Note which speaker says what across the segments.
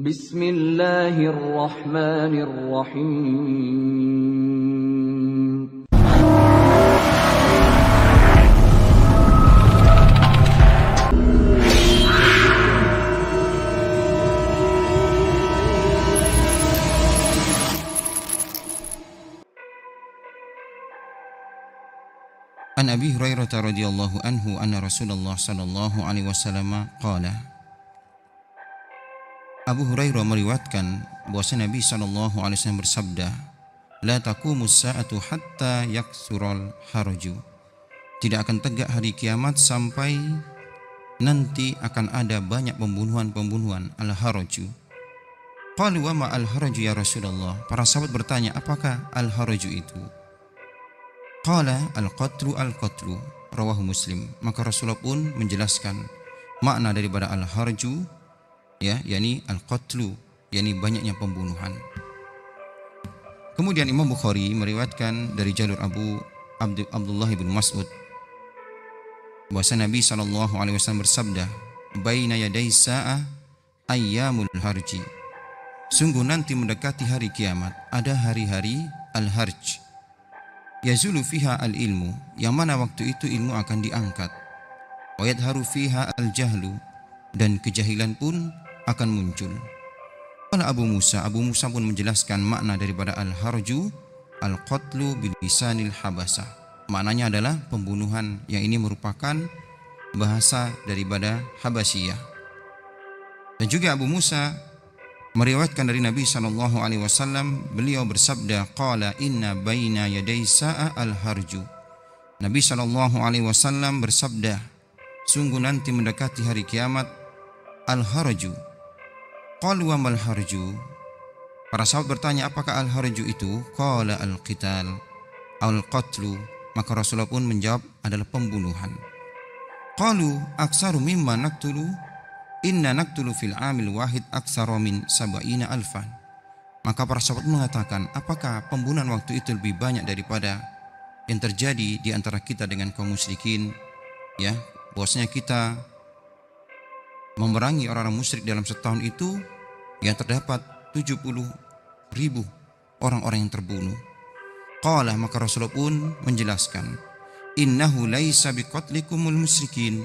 Speaker 1: Bismillahirrahmanirrahim.
Speaker 2: An Abi Hurairah radhiyallahu anhu anna Rasulullah sallallahu alaihi wasallam qala. Abu Hurairah meriwayatkan bahwa Nabi sallallahu alaihi wasallam bersabda, la taqumus sa'atu hatta yaksural haraju. Tidak akan tegak hari kiamat sampai nanti akan ada banyak pembunuhan al-haraju. Qalu wa ma al-haraju ya Rasulullah? Para sahabat bertanya, apakah al-haraju itu? Qala al-qatlu al-qatlu, rawahu Muslim. Maka Rasulullah pun menjelaskan makna daripada al-harju, ya, yakni al-qatlu, yakni banyaknya pembunuhan. Kemudian Imam Bukhari meriwayatkan dari jalur Abdullah bin Mas'ud bahwa Nabi sallallahu alaihi wasallam bersabda, baina yaday sa'ah ayyamul harji. Sungguh nanti mendekati hari kiamat ada hari-hari al-harj. Yazulu fiha al-ilmu, yang mana waktu itu ilmu akan diangkat. Wa yadharu fiha al-jahlu, dan kejahilan pun akan muncul. Qala Abu Musa pun menjelaskan makna daripada al-harju, al-qatlu bilisanil habasah. Maknanya adalah pembunuhan, yang ini merupakan bahasa daripada Habasyiyah. Dan juga Abu Musa meriwayatkan dari Nabi sallallahu alaihi wasallam, beliau bersabda, qala inna baina yaday sa'a al-harju. Nabi sallallahu alaihi wasallam bersabda, sungguh nanti mendekati hari kiamat al-harju. Qalu wa mal harju? Para sahabat bertanya, apakah al-harju itu? Qala al-qital al-qatlu. Maka Rasulullah pun menjawab, adalah pembunuhan. Qalu aksaru mimma naqtulu? Inna naqtulu fil amil wahid aksara min sab'ina alfan. Maka para sahabat mengatakan, apakah pembunuhan waktu itu lebih banyak daripada yang terjadi di antara kita dengan kaum musyrikin? Ya, bahwasanya kita memerangi orang-orang musyrik dalam setahun itu yang terdapat 70.000 orang-orang yang terbunuh. Qala, maka Rasulullah pun menjelaskan, innahu laisa biqatlikumul musyrikin.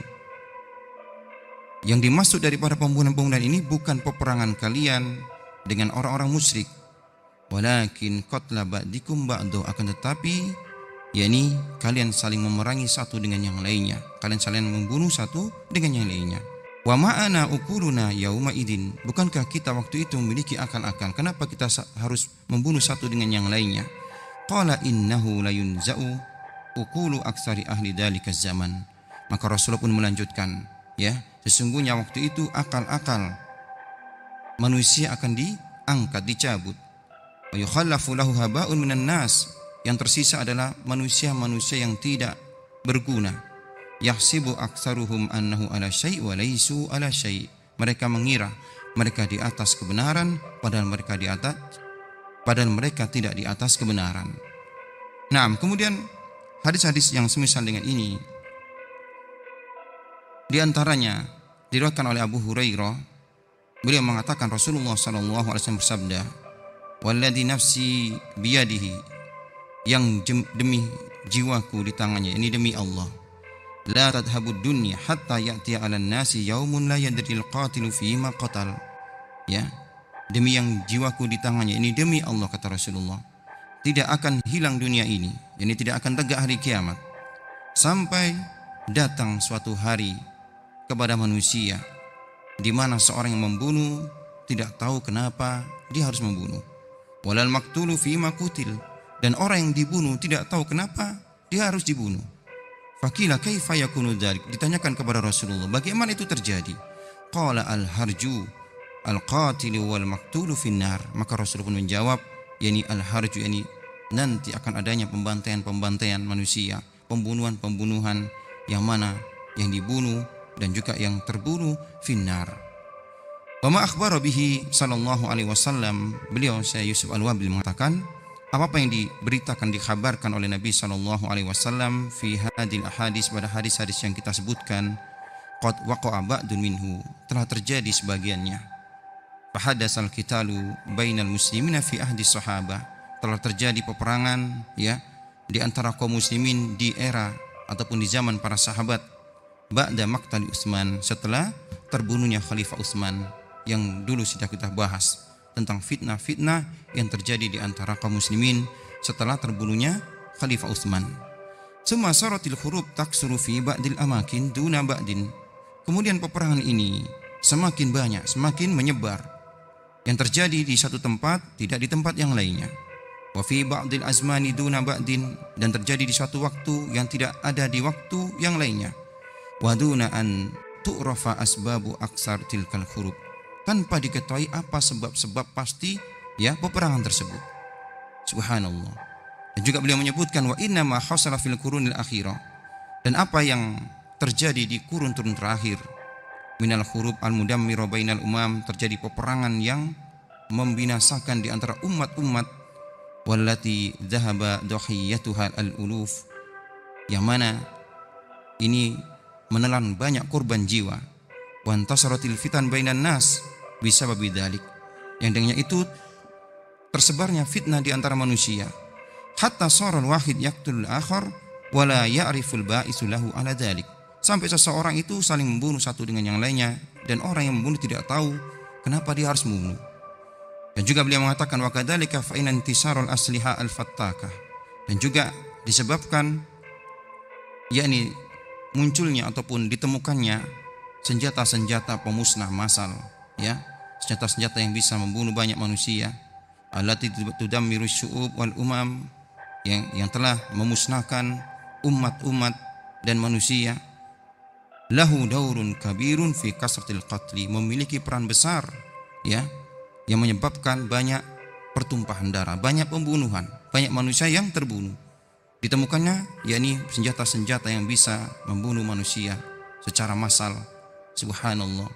Speaker 2: Yang dimaksud daripada pembunuhan-pembunuhan ini bukan peperangan kalian dengan orang-orang musyrik, walakin qatla ba'dikum ba'du, akan tetapi yakni kalian saling memerangi satu dengan yang lainnya, kalian saling membunuh satu dengan yang lainnya. Wa ma'ana ukuluna yauma idin, bukankah kita waktu itu memiliki akal-akal, kenapa kita harus membunuh satu dengan yang lainnya? Qala innahu layunza'u ukulu aksari ahli dalika zaman. Maka Rasulullah pun melanjutkan, ya, sesungguhnya waktu itu akal-akal manusia akan diangkat, dicabut. Wa yukhallafu lahu haba'un minan nas, yang tersisa adalah manusia-manusia yang tidak berguna. Yahsibu aksaruhum annahu ala syai' wa laysu ala syai'. Mereka mengira mereka di atas kebenaran, padahal mereka tidak di atas kebenaran. Nah, kemudian hadis-hadis yang semisal dengan ini, di antaranya diriwayatkan oleh Abu Hurairah, beliau mengatakan Rasulullah sallallahu alaihi wasallam bersabda, walladzi nafsi biyadihi, yang demi jiwaku di tangannya, ini demi Allah, la tadhabud dunya hatta ya'tiya 'alan nasi yaumun la yadril qatilu fima qatal. Ya, demi yang jiwaku di tangannya, ini demi Allah, kata Rasulullah, tidak akan hilang dunia ini, ini tidak akan tegak hari kiamat sampai datang suatu hari kepada manusia di mana seorang yang membunuh tidak tahu kenapa dia harus membunuh. Walal maqtulu fima qutil, dan orang yang dibunuh tidak tahu kenapa dia harus dibunuh. Faqila kaifa yakunu dzalik, ditanyakan kepada Rasulullah, bagaimana itu terjadi? Qala al-harju al-qatilu wal maqtulu finnar. Maka Rasulullah pun menjawab, yakni al-harju, yakni nanti akan adanya pembantaian manusia, pembunuhan yang mana yang dibunuh dan juga yang terbunuh finnar. Wa ma akhbara bihi sallallahu alaihi wasallam, beliau Syekh Yusuf Al-Wabil mengatakan, apa yang diberitakan, dikhabarkan oleh Nabi sallallahu alaihi wasallam fi hadil ahadis, pada hadis-hadis yang kita sebutkan, qad waqa'a ba'dun minhu, telah terjadi sebagiannya. fahadasal qitalu bainal muslimina fi ahdi sahabah, telah terjadi peperangan ya di antara kaum muslimin di era ataupun di zaman para sahabat, ba'da maqtali Utsman, setelah terbunuhnya Khalifah Utsman, yang dulu sudah kita bahas tentang fitnah-fitnah yang terjadi di antara kaum muslimin setelah terbunuhnya Khalifah Utsman. Summa saratil hurub taksuru fi ba'dil amakin duna ba'din. Kemudian peperangan ini semakin banyak, semakin menyebar. Yang terjadi di satu tempat tidak di tempat yang lainnya. Wa fi ba'dil azmani duna ba'din, dan terjadi di suatu waktu yang tidak ada di waktu yang lainnya. Wa duna an tu'rafa asbabu aksar tilkal hurub, tanpa diketahui apa sebab-sebab pasti ya peperangan tersebut. Subhanallah. Dan juga beliau menyebutkan wa inna ma hasala fil qurunil akhirah, dan apa yang terjadi di kurun-kurun terakhir, minal hurub al-mudammira bainal umam, terjadi peperangan yang membinasakan di antara umat-umat, wallati dhahaba dhahiyatuha al-uluf, yang mana ini menelan banyak korban jiwa, wa antasaratil fitan bainan nas bisababi dzalik, yang dengannya itu tersebarnya fitnah di antara manusia, hatta saral wahid yaqtul akhar wala ya'riful ba'isu lahu ala dzalik, sampai seseorang itu saling membunuh satu dengan yang lainnya dan orang yang membunuh tidak tahu kenapa dia harus membunuh. Dan juga beliau mengatakan wa kadzalika fa inna intisarul asliha al-fattakah, dan juga disebabkan yakni munculnya ataupun ditemukannya senjata-senjata pemusnah massal ya, senjata-senjata yang bisa membunuh banyak manusia, allati tudammiru syu'ub wal umam, yang telah memusnahkan umat-umat dan manusia. Lahu daurun kabirun fi kasratil qatli, memiliki peran besar ya, yang menyebabkan banyak pertumpahan darah, banyak pembunuhan, banyak manusia yang terbunuh. Ditemukannya yakni senjata-senjata yang bisa membunuh manusia secara massal. Subhanallah.